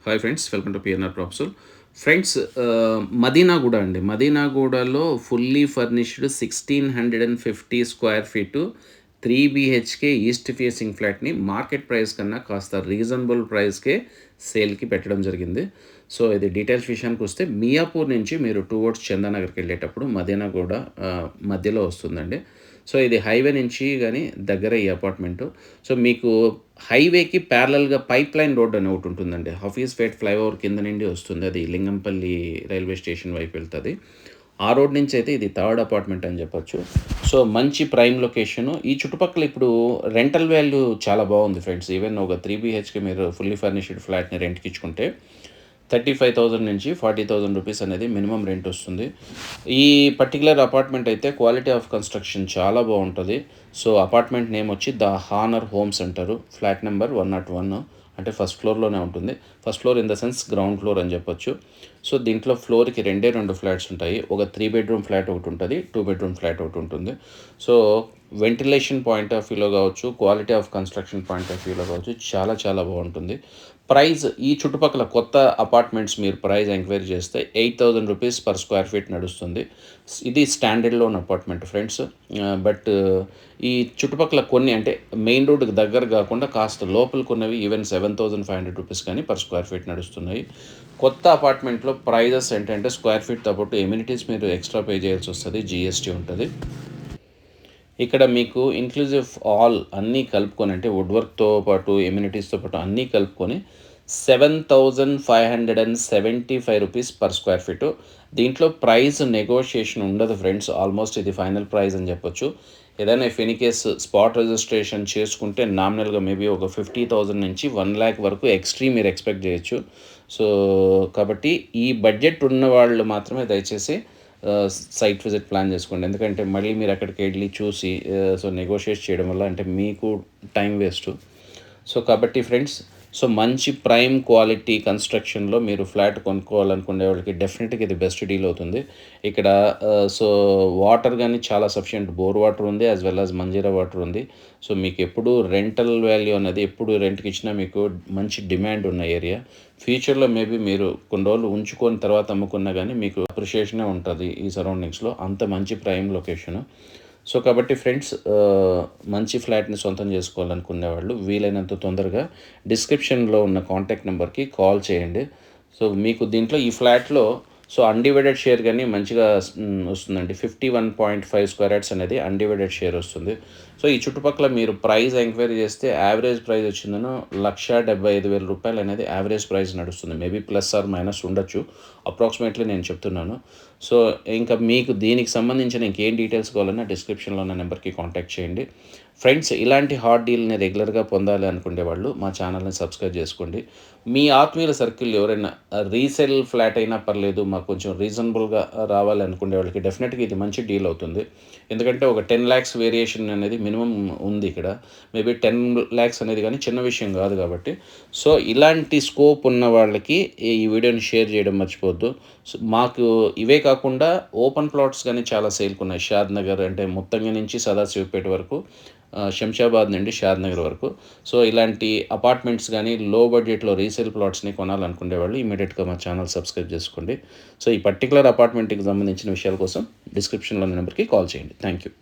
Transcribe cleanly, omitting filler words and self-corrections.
Hi friends, welcome to PNR properties. Friends, Madinaguda అండి. మదీనాగూడలో fully furnished 1650 square feet 3 BHK east facing ఫ్లాట్‌ని market price కన్నా కాస్త reasonable ప్రైస్‌కే సేల్‌కి పెట్టడం జరిగింది. సో, ఇది డీటెయిల్స్ విషయానికొస్తే మియాపూర్ నుంచి మీరు టువర్డ్స్ చందానగర్‌కెళ్ళేటప్పుడు మదీనాగూడ మధ్యలో వస్తుందండి. సో, ఇది హైవే నుంచి గాని దగ్గరే ఈ అపార్ట్‌మెంటు. సో, మీకు హైవేకి ప్యారలల్‌గా పైప్‌లైన్ రోడ్ అని ఒకటుంటుందండి. హఫీజ్‌పేట్ ఫ్లైఓవర్ కింద నుండి వస్తుంది. అది లింగంపల్లి రైల్వే స్టేషన్ వైపు వెళ్తది. ఆ రోడ్ నుంచి అయితే ఇది థర్డ్ అపార్ట్‌మెంట్ అని చెప్పొచ్చు. సో, మంచి ప్రైమ్ లొకేషను. ఈ చుట్టుపక్కల ఇప్పుడు రెంటల్ వాల్యూ చాలా బాగుంది ఫ్రెండ్స్. ఈవెన్ ఒక 3 బీహెచ్‌కే మీరు ఫుల్లీ ఫర్నిష్డ్ ఫ్లాట్‌ని రెంట్‌కి ఇచ్చుకుంటే 35,000 నుంచి 40,000 రూపీస్ అనేది మినిమమ్ రెంట్ వస్తుంది. ఈ పర్టిక్యులర్ అపార్ట్మెంట్ అయితే క్వాలిటీ ఆఫ్ కన్స్ట్రక్షన్ చాలా బాగుంటుంది. సో, అపార్ట్మెంట్ నేమ్ వచ్చి ద హానర్ హోమ్స్ అంటారు. ఫ్లాట్ నెంబర్ 101, అంటే ఫస్ట్ ఫ్లోర్‌లోనే ఉంటుంది. First floor in the sense ground floor అని చెప్పొచ్చు. సో, దీంట్లో ఫ్లోర్‌కి 2 ఫ్లాట్స్ ఉంటాయి. ఒక 3 బెడ్రూమ్ ఫ్లాట్ ఒకటి ఉంటుంది. 2 బెడ్రూమ్ ఫ్లాట్ ఒకటి ఉంటుంది. సో, వెంటిలేషన్ పాయింట్ ఆఫ్ వ్యూలో కావచ్చు, quality of construction point of వ్యూలో కావచ్చు, చాలా చాలా బాగుంటుంది. ప్రైస్ ఈ చుట్టుపక్కల కొత్త అపార్ట్మెంట్స్ మీరు ప్రైస్ ఎంక్వైరీ చేస్తే 8,000 రూపీస్ పర్ స్క్వేర్ ఫీట్ నడుస్తుంది. ఇది standard loan apartment friends. But ఈ చుట్టుపక్కల కొన్ని అంటే మెయిన్ రోడ్డుకి దగ్గర కాకుండా కాస్త లోపలికి ఉన్నవి ఈవెన్ 7,500 రూపీస్ కానీ పర్ స్క్వేర్ ఫీట్ నడుస్తున్నాయి. కొత్త అపార్ట్మెంట్లో ప్రైజెస్ ఏంటంటే స్క్వేర్ ఫీట్తో పాటు ఎమ్యూనిటీస్ మీరు ఎక్స్ట్రా పే చేయాల్సి వస్తుంది. జీఎస్టీ ఉంటుంది. ఇక్కడ మీకు ఇన్క్లూజివ్ ఆల్ అన్నీ కలుపుకొని, అంటే వుడ్ వర్క్‌తో పాటు ఎమ్యూనిటీస్‌తో పాటు అన్నీ కలుపుకొని 7,575 రూపీస్ పర్ స్క్వేర్ ఫీటు. దీంట్లో ప్రైస్ నెగోషియేషన్ ఉండదు ఫ్రెండ్స్. ఆల్మోస్ట్ ఇది ఫైనల్ ప్రైస్ అని చెప్పొచ్చు. ఏదైనా if any case spot registration చేసుకుంటే నామినల్‌గా మేబీ ఒక 50,000 నుంచి 1,00,000 వరకు ఎక్స్ట్రీమ్ మీరు ఎక్స్‌పెక్ట్ చేయొచ్చు. సో, కాబట్టి ఈ బడ్జెట్ ఉన్న వాళ్ళు మాత్రమే దయచేసి సైట్ విజిట్ ప్లాన్ చేసుకోండి. ఎందుకంటే మళ్ళీ మీరు అక్కడికెళ్ళి చూసి సో, నెగోషియేట్ చేయడం వల్ల అంటే మీకు టైం వేస్టు. సో, కాబట్టి ఫ్రెండ్స్, సో, మంచి ప్రైమ్ క్వాలిటీ కన్స్ట్రక్షన్‌లో మీరు ఫ్లాట్ కొనుక్కోవాలనుకునే వాళ్ళకి డెఫినెట్‌గా ఇది బెస్ట్ డీల్ అవుతుంది. ఇక్కడ సో, వాటర్ గానీ చాలా సఫిషియంట్ బోర్ వాటర్ ఉంది. As well as Manjira water ఉంది. సో, మీకెప్పుడు రెంటల్ వాల్యూ అనేది ఎప్పుడు రెంట్‌కి ఇచ్చినా మీకు మంచి డిమాండ్ ఉన్న ఏరియా. ఫ్యూచర్‌లో మేబీ మీరు కొన్ని రోజులు ఉంచుకొని తర్వాత అమ్ముకున్నా గానీ మీకు అప్రిషియేషనే ఉంటది ఈ సరౌండింగ్స్‌లో. అంత మంచి ప్రైమ్ లొకేషను. సో, కాబట్టి ఫ్రెండ్స్, మంచి ఫ్లాట్‌ని సొంతం చేసుకోవాలనుకునేవాళ్ళు వీలైనంత తొందరగా డిస్క్రిప్షన్‌లో ఉన్న కాంటాక్ట్ నెంబర్‌కి కాల్ చేయండి. సో, మీకు దీంట్లో ఈ ఫ్లాట్‌లో సో, అన్‌డివైడెడ్ షేర్ గానీ మంచిగా వస్తుందండి. 51.5 స్క్వేర్ యార్డ్స్ అనేది అన్‌డివైడెడ్ షేర్ వస్తుంది. సో, ఈ చుట్టుపక్కల మీరు ప్రైస్ ఎంక్వైరీ చేస్తే యావరేజ్ ప్రైస్ వచ్చిందను రూ. 1,75,000 అనేది యావరేజ్ ప్రైస్ నడుస్తుంది. మేబీ ప్లస్ ఆర్ మైనస్ ఉండొచ్చు. అప్రాక్సిమేట్లీ నేను చెప్తున్నాను. సో, ఇంకా మీకు దీనికి సంబంధించిన ఇంకేం డీటెయిల్స్ కావాలన్నా డిస్క్రిప్షన్‌లో ఉన్న నెంబర్‌కి కాంటాక్ట్ చేయండి. ఫ్రెండ్స్, ఇలాంటి హాట్ డీల్‌ని రెగ్యులర్‌గా పొందాలి అనుకునేవాళ్ళు మా ఛానల్‌ని సబ్స్క్రైబ్ చేసుకోండి. మీ ఆత్మీయుల సర్కిల్ ఎవరైనా రీసేల్ ఫ్లాట్ అయినా పర్లేదు, మాకు కొంచెం రీజనబుల్‌గా రావాలి అనుకునే వాళ్ళకి డెఫినెట్‌గా ఇది మంచి డీల్ అవుతుంది. ఎందుకంటే ఒక 10,00,000 వేరియేషన్ అనేది మినిమమ్ ఉంది ఇక్కడ. మేబీ 10,00,000 అనేది కానీ చిన్న విషయం కాదు కాబట్టి. సో, ఇలాంటి స్కోప్ ఉన్న వాళ్ళకి ఈ వీడియోని షేర్ చేయడం మర్చిపోవద్దు. సో, మాకు ఇవే కాకుండా ఓపెన్ ప్లాట్స్ కానీ చాలా సేల్‌కున్నాయి. షాద్ నగర్ అంటే ముత్తంగి నుంచి సదాశివపేట వరకు, శంషాబాద్ నుండి షాద్ నగర్ వరకు. సో, ఇలాంటి అపార్ట్మెంట్స్ కానీ లో బడ్జెట్‌లో రీసేల్ ప్లాట్స్‌ని కొనాలనుకునేవాళ్ళు ఇమీడియట్‌గా మా ఛానల్ సబ్స్క్రైబ్ చేసుకోండి. సో, ఈ పర్టిక్యులర్ అపార్ట్మెంట్‌కి సంబంధించిన విషయాల కోసం డిస్క్రిప్షన్‌లో ఉన్న నెంబర్‌కి కాల్ చేయండి. Thank you.